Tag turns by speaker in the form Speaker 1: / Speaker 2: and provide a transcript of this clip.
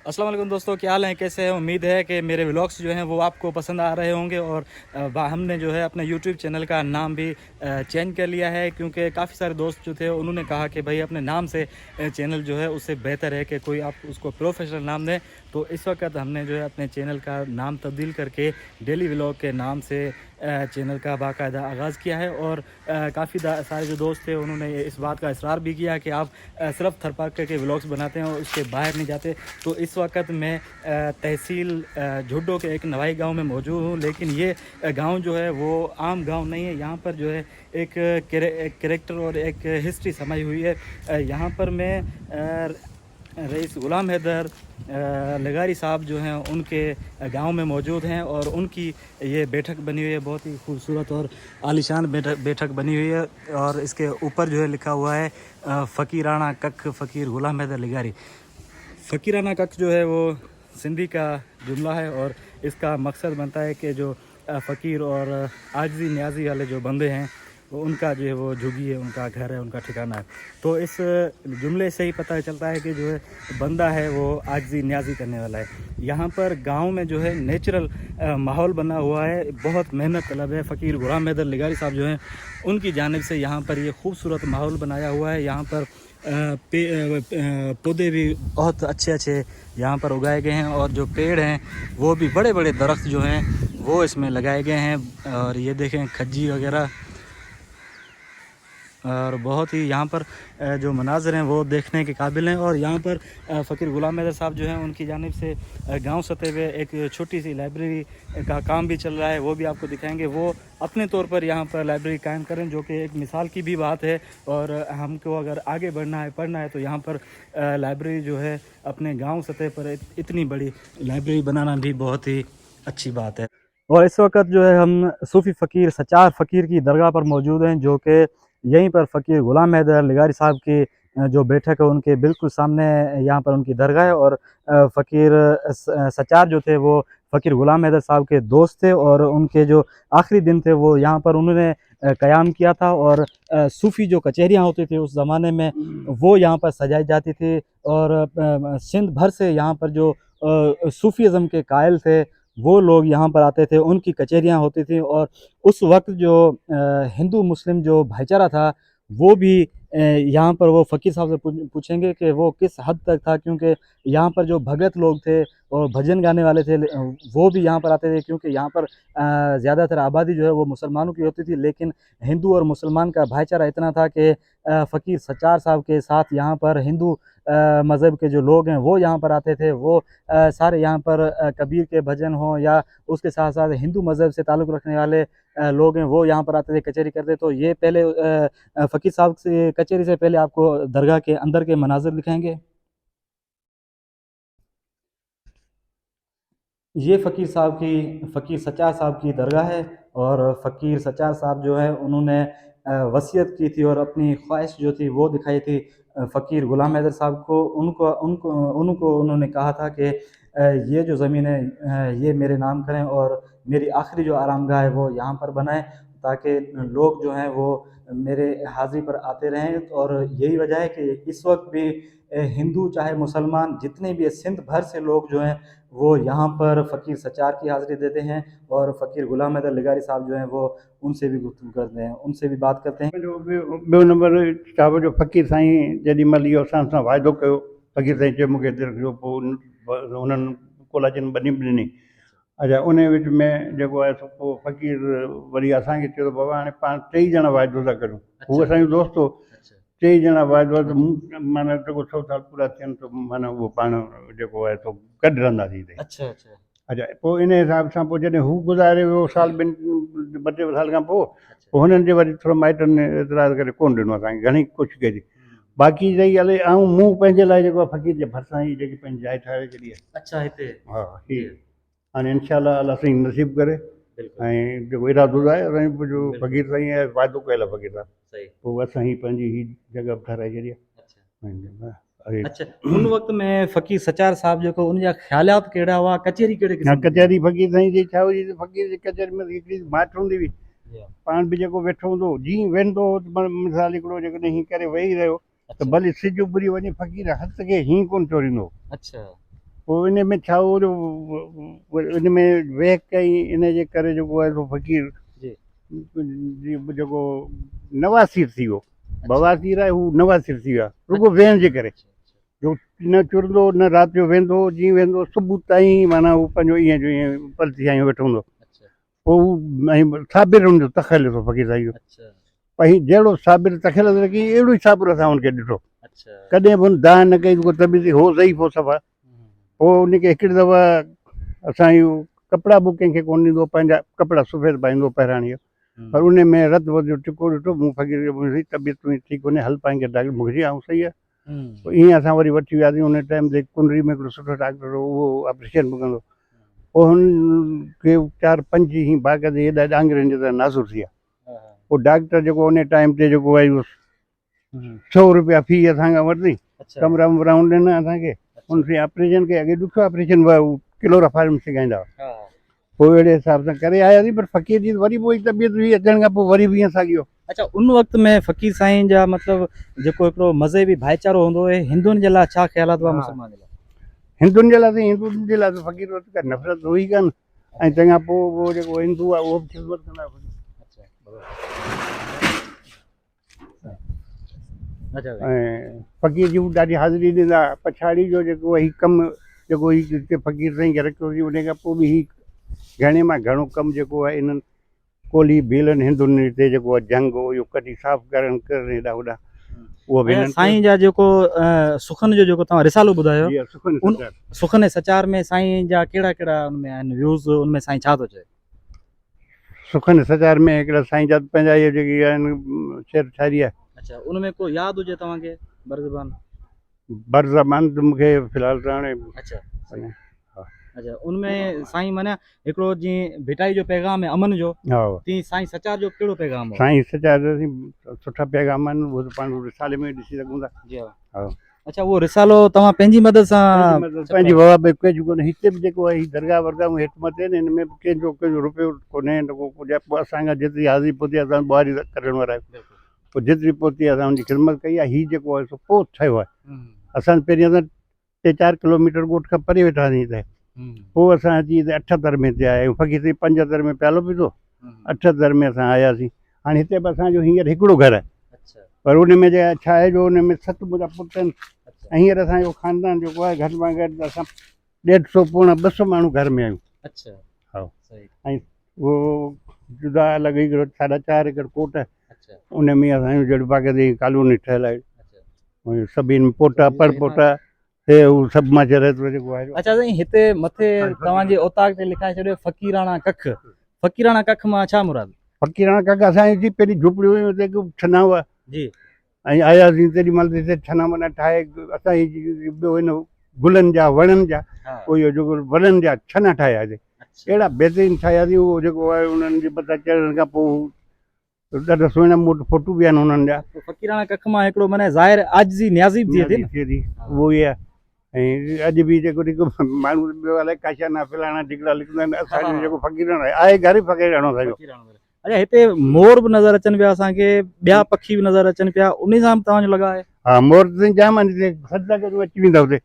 Speaker 1: अस्सलाम वालेकुम दोस्तों, क्या हाल है, कैसे हैं। उम्मीद है कि मेरे व्लॉग्स जो हैं वो आपको पसंद आ रहे होंगे। और हमने जो है अपने यूट्यूब चैनल का नाम भी चेंज कर लिया है, क्योंकि काफ़ी सारे दोस्त जो थे उन्होंने कहा कि भाई अपने नाम से चैनल जो है उससे बेहतर है कि कोई आप उसको प्रोफेशनल नाम दें। तो इस वक्त हमने जो है अपने चैनल का नाम तब्दील करके डेली व्लॉग के नाम से चैनल का बाकायदा आगाज़ किया है। और काफ़ी सारे जो दोस्त थे उन्होंने इस बात का इसरार भी किया कि आप सिर्फ थरपारकर के व्लॉग्स बनाते हैं और उसके बाहर नहीं जाते। तो इस वक्त मैं तहसील झुड्डो के एक नवाई गांव में मौजूद हूं, लेकिन ये गांव जो है वो आम गांव नहीं है। यहाँ पर जो है एक कैरेक्टर और एक हिस्ट्री समाई हुई है। यहाँ पर मैं रईस गुलाम हैदर लगारी साहब जो हैं उनके गांव में मौजूद हैं, और उनकी ये बैठक बनी हुई है, बहुत ही खूबसूरत और आलीशान बैठक बनी हुई है। और इसके ऊपर जो है लिखा हुआ है फ़कीराना कख फ़कीर गुलाम हैदर लगारी। फ़कीराना कख जो है वो सिंधी का जुमला है, और इसका मकसद बनता है कि जो फ़कीर और आजिज़ी न्याजी वाले जो बंदे हैं वो उनका जो है वो झुगी है, उनका घर है, उनका ठिकाना है। तो इस जुमले से ही पता चलता है कि जो है बंदा है वो आजिज़ी न्याजी करने वाला है। यहाँ पर गांव में जो है नेचुरल माहौल बना हुआ है, बहुत मेहनत तलब है। फ़कीर गुलाम हैदर लगारी साहब जो हैं उनकी जानिब से यहाँ पर ये खूबसूरत माहौल बनाया हुआ है। यहाँ पर पौधे भी बहुत अच्छे अच्छे यहाँ पर उगाए गए हैं, और जो पेड़ हैं वो भी बड़े बड़े दरख्त जो हैं वो इसमें लगाए गए हैं। और ये देखें खज्जी वगैरह, और बहुत ही यहाँ पर जो मनाज़र हैं वो देखने के काबिल हैं। और यहाँ पर फ़कीर गुलाम हैदर साहब जो हैं उनकी जानिब से गांव सतह पे एक छोटी सी लाइब्रेरी का काम भी चल रहा है, वो भी आपको दिखाएंगे। वो अपने तौर पर यहाँ पर लाइब्रेरी कायम करें, जो कि एक मिसाल की भी बात है। और हमको अगर आगे बढ़ना है, पढ़ना है, तो यहाँ पर लाइब्रेरी जो है अपने गाँव सतह पर इतनी बड़ी लाइब्रेरी बनाना भी बहुत ही अच्छी बात है। और इस वक्त जो है हम सूफ़ी फ़कीर सच्चार फ़कीर की दरगाह पर मौजूद हैं, जो कि यहीं पर फ़कीर गुलाम हैदर लगारी साहब की जो बैठक है उनके बिल्कुल सामने यहाँ पर उनकी दरगाह है। और फ़कीर सच्चार जो थे वो फ़कीर गुलाम हैदर साहब के दोस्त थे, और उनके जो आखिरी दिन थे वो यहाँ पर उन्होंने क़याम किया था। और सूफ़ी जो कचहरियाँ होती थी उस ज़माने में वो यहाँ पर सजाई जाती थी। और सिंध भर से यहाँ पर जो सूफ़ीज़्म के कायल थे वो लोग यहाँ पर आते थे, उनकी कचहरियाँ होती थी। और उस वक्त जो हिंदू मुस्लिम जो भाईचारा था वो भी यहाँ पर वो फ़कीर साहब से पूछेंगे कि वो किस हद तक था, क्योंकि यहाँ पर जो भगत लोग थे और भजन गाने वाले थे वो भी यहाँ पर आते थे, क्योंकि यहाँ पर ज़्यादातर आबादी जो है वो मुसलमानों की होती थी। लेकिन हिंदू और मुसलमान का भाईचारा इतना था कि फ़कीर सच्चार साहब के साथ यहाँ पर हिंदू मज़हब के जो लोग हैं वो यहाँ पर आते थे। वो सारे यहाँ पर कबीर के भजन हों या उसके साथ साथ हिंदू मज़हब से ताल्लुक़ रखने वाले लोग हैं वो यहाँ पर आते थे, कचहरी करते। तो ये पहले फ़कीर साहब से कचहरी से पहले आपको दरगाह के अंदर के मनाज़िर दिखाएंगे। ये फ़कीर सच्चार साहब की दरगाह है। और फ़कीर सच्चार साहब जो है उन्होंने वसीयत की थी और अपनी ख्वाहिश जो थी वो दिखाई थी फ़कीर गुलाम हैदर साहब को। उनको उनको उनको उन्होंने कहा था कि ये जो ज़मीन है ये मेरे नाम करें, और मेरी आखिरी जो आरामगाह है वो यहाँ पर बनाएं, ताकि लोग जो हैं वो मेरे हाज़िरी पर आते रहें। और यही वजह है कि इस वक्त भी हिंदू चाहे मुसलमान जितने भी सिंध भर से लोग जो हैं वो यहाँ पर फ़कीर सच्चार की हाज़िरी देते हैं। और फ़कीर गुलाम हैदर लगारी साहब जो हैं वो उनसे भी गुफ्तगू करते हैं, उनसे भी बात करते हैं।
Speaker 2: जो ॿियो नंबर साहिब जो फ़कीर साईं जेॾी महिल इहो असां सां वाइदो कयो, फ़कीर साईं चयो मूंखे हिते रखिजो, पोइ हुननि कोलाचनि ॿधी बि ॾिनी। अच्छा, उन विच में जेको आहे सो पोइ फ़कीर वरी असांखे चयो त बाबा हाणे पाण टई ॼणा वाइदो था करूं। हू असांजो दोस्त हो। टई ॼणा वाइदो आहे त मूं माना जेको 100 साल पूरा थियनि त माना उहो पाण जेको आहे सो गॾु रहंदासीं हिते।
Speaker 1: अच्छा अच्छा
Speaker 2: अच्छा, पोइ इन हिसाब सां पोइ जॾहिं हू गुज़ारे वियो साल ॿिनि 2-3 साल खां पोइ हुननि जे वरी थोरो माइटनि एतिराज़ करे कोन ॾिनो असांखे, घणी कोशिशि कई। बाक़ी रही हले, ऐं मूं पंहिंजे लाइ जेको आहे फ़कीर जे भरिसां ई जेकी पंहिंजी जाइ ठाहे छॾी आहे।
Speaker 1: अच्छा हिते
Speaker 2: हा, हीअ हाणे इनशा अलाह साईं नसीब करे। ऐं जेको इरादो आहे असांजो जो फ़कीर साईं आहे वाइदो कयल आहे फ़कीर साहब, पोइ असां ही पंहिंजी ही जॻह ठाराए छॾी आहे।
Speaker 1: अच्छा, उन वक़्त में फ़कीर सच्चार साहब जेको उन जा ख़्यालात कहिड़ा हुआ, कचहरी कहिड़े
Speaker 2: हा,
Speaker 1: क़िस्म जी?
Speaker 2: कचहरी फ़कीर साईं जी छा हुई, फ़कीर जी कचहरी में हिकिड़ी माठ हूंदी हुई। पाण बि जेको वेठो हूंदो जीअं वेंदो मिसाल हिकिड़ो जेकॾहिं हीअं करे वेही रहियो त भले सिॼ उभरी वञे फ़कीर हथ खे हीअं कोन चोरींदो।
Speaker 1: अच्छा
Speaker 2: पोइ इन में छा हो जो इन में वेह कई इन जे करे जेको आहे सो फ़क़ीर
Speaker 1: जी
Speaker 2: जेको नवासीर थी वियो बवासीर आहे हू नवासीर थी वियो आहे रुॻो वेहण जे करे जो न चुरंदो न राति जो वेंदो जीअं वेंदो सुबुह ताईं माना हू पंहिंजो ईअं जो ईअं पलथी सां वेठो हूंदो पोइ हू ऐं साबिर हुनजो तखियल हो फ़क़ीर साईं जो भई जहिड़ो साबिर तखियल रखी अहिड़ो ई साबिर असां हुनखे ॾिठो कॾहिं बि हुन दाह न कई को तबियत हो सही पोइ सफ़ा पोइ उनखे हिकिड़ी दफ़ा असां इहो कपिड़ा बि कंहिंखे कोन ॾींदो पंहिंजा कपिड़ा सफ़ेद पाईंदो पहिराणीअ पर उन में रत वत जो टिको ॾिठो मूं फ़क़ीर खे मुंहिंजी तबियत तुंहिंजी ठीकु कोन्हे हल पाएंगे डॉक्टर मूंखे ऐं सही आहे पोइ ईअं असां वरी वठी वियासीं उन टाइम ते कुंडरी में हिकिड़ो सुठो डॉक्टर हो उहो ऑपरेशन बि कंदो पोइ हुनखे 4-5 ई बाग़ ते हेॾा डांगरनि जे तरह नासूर थी विया पोइ डॉक्टर जेको उन टाइम ते जेको आहे उहो 100 रुपया फी असांखां वरिती कमरा वमरा ॾिना असांखे हुनखे ऑपरेशन कई अॻे ॾुखियो ऑपरेशन हुआ क्लोरोफार्म सिखाईंदा हुआ पोइ अहिड़े हिसाब सां करे आयासीं पर फ़क़ीर जी वरी पोइ तबियत हुई अचण खां पोइ वरी बि ईअं साॻियो
Speaker 1: अच्छा उन वक़्त में फ़क़ीर साईं जा मतिलबु जेको हिकिड़ो मज़हबी भाईचारो हूंदो आहे हिंदुनि जे लाइ छा ख़्यालात हुआ मुस्लमान जे लाइ
Speaker 2: हिंदुनि जे लाइ त हिंदुनि जे लाइ त फ़क़ीर वटि का नफ़रत हुई कान ऐं तंहिंखां पोइ उहो जेको हिंदू आहे उहो बि ख़िदमत कंदा ऐं फ़क़ीर जी बि ॾाढी हाज़िरी ॾींदा पछाड़ी जो जेको हीउ कमु जेको हीउ हिते फ़क़ीर साईं खे रखियो हुई उन खां पोइ बि हीउ घणे मां घणो कमु जेको आहे इन्हनि कोली भीलनि हिंदुनि हिते जेको आहे जंग हो इहो कॾहिं साफ़ु करण हेॾा होॾा उहो बि
Speaker 1: साईं जा जेको सुखन जो जेको तव्हां रिसालो ॿुधायो सुखन सचार में साईं जा कहिड़ा कहिड़ा उनमें आहिनि व्यूज़ उनमें साईं छा थो चए
Speaker 2: सुखन सचार में हिकिड़ा साईं जा पंहिंजा इहे जेकी आहिनि शेर शाइरी आहे
Speaker 1: अच्छा उनमें को यादि हुजे तव्हांखे बरज़बान
Speaker 2: बरज़बान त मूंखे फ़िलहालु त हाणे
Speaker 1: अच्छा उनमें साईं माना हिकिड़ो जीअं भिटाई जो पैगाम आहे अमन जो
Speaker 2: हा
Speaker 1: तीअं साईं सचार जो कहिड़ो पैगाम हो
Speaker 2: साईं सचार सुठा पैगाम आहिनि उहो त पाण रिसाले में ॾिसी सघूं था
Speaker 1: जी
Speaker 2: हा
Speaker 1: अच्छा उहो रिसालो तव्हां पंहिंजी मदद सां
Speaker 2: पंहिंजी वाह भई कंहिंजो कोन्हे हिते बि जेको आहे हीउ दरगाह वरगाह हेठि मथे आहिनि हिन में बि कंहिंजो रुपयो कोन्हे न को कुझु पोइ असांखां जेतिरी हाज़िरी पहुती आहे असां ॿुहारी करण वारा आहियूं पोइ जेतिरी पहुती आहे असां हुनजी ख़िदमत कई आहे हीउ जेको आहे सो पोइ ठहियो आहे असां पहिरीं असां 3-4 किलोमीटर ॻोठ खां परे वेठा हुआसीं हिते पोइ असां अची हिते 78 में हिते आया आहियूं फ़क़ीर साईं 75 में प्यालो पीतो 78 में असां आयासीं हाणे हिते बि असांजो हींअर हिकिड़ो घरु आहे पर उन में छा आहे जो उन में 7 मुंहिंजा पुट आहिनि ऐं हींअर असांजो ख़ानदान जेको आहे घटि में घटि असां 150-200 माण्हू घर में आहियूं
Speaker 1: अच्छा
Speaker 2: हा ऐं उहो जुदा अलॻि हिकिड़ो 4.5 एकड़ कोट उन में असांजो जड़ बाग़ जी कॉलोनी ठहियलु आहे सभिनि पोटा परपोटा हे हू सभु मां चरित्र जेको आहे
Speaker 1: अच्छा साईं हिते मथे तव्हांजे ओताक ते लिखाए छॾियो फ़क़ीराणा कख मां छा मुराद
Speaker 2: फ़क़ीराणा कख असांजी जी पहिरीं झुपड़ियूं हुयूं हुते छना हुआ
Speaker 1: जी
Speaker 2: ऐं आयासीं तेॾी महिल हिते छना वना ठाहे असांजी ॿियो हिन गुलनि जा वणनि जा उहो जेको वणनि जा छना ठाहियासीं अहिड़ा बहितरीनु ठाहियासीं उहो जेको आहे उन्हनि जे मथां चढ़ण खां पोइ ॾाढा सुहिणा मूं फोटू बि आहिनि हुननि जा
Speaker 1: फ़क़ीराणा कख मां हिकिड़ो माना ज़ाहिर आजिज़ी न्याज़ी थिए थी
Speaker 2: उहो ई आहे ऐं अॼु बि जेको माण्हू ॿियो अलाए काशाना फलाणा टिकड़ा लिखंदा आहिनि असांजो जेको फ़क़ीराणो आहे घर ई फ़क़ीराणो असांजो
Speaker 1: अच्छा हिते मोर बि नज़र अचनि पिया असांखे ॿिया पखी बि नज़र अचनि पिया उन सां बि तव्हांजो लॻाव आहे
Speaker 2: हा मोर त जाम आहिनि हिते 7 अची वेंदा हुते